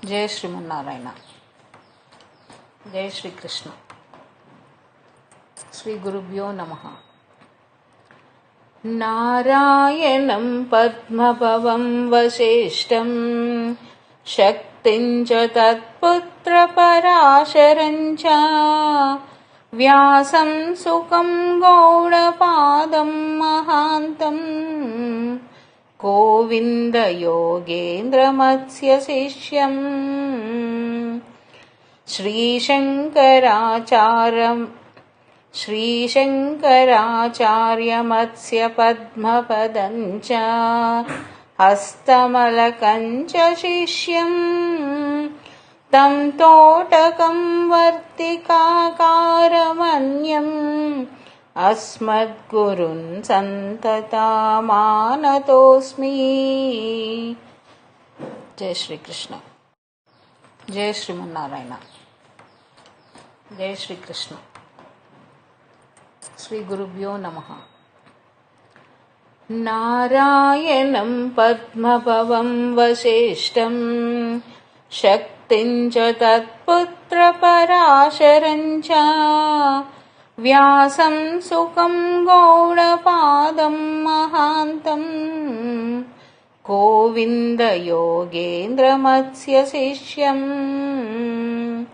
जय श्रीमन्नारायण। जय श्री कृष्ण। श्री गुरुभ्यो नमः। नारायणं पद्मभवं वसिष्ठं शक्तिं च तत्पुत्रपराशरं च व्यासं सुखं गौडपादं महान्तम् गोविन्द योगेन्द्रमत्स्य शिष्यम् श्रीशङ्कराचार्यमत्स्य पद्मपदं च हस्तमलकं च शिष्यम् तं तोटकं वर्तिकाकारमन्यम् अस्मद्गुरुन् सन्ततमानतोऽस्मि। जय श्री कृष्ण। जय श्रीमन्नारायण। जय श्री कृष्ण। श्री गुरुभ्यो नमः। नारायणं पद्मभवं वसिष्ठं शक्तिं च तत्पुत्रपराशरं च व्यासं सुखं गौडपादं महान्तम् गोविन्द योगेन्द्रमत्स्य शिष्यम्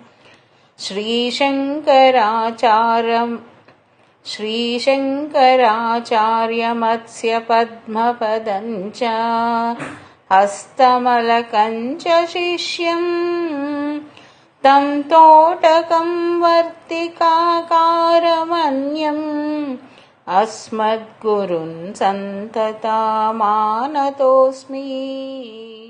श्रीशङ्कराचार्यमत्स्य पद्मपदं च हस्तमलकं च शिष्यम् तं तोटकं वर्तिकाकारमन्यम् अस्मद्गुरुन् सन्ततमानतोऽस्मि।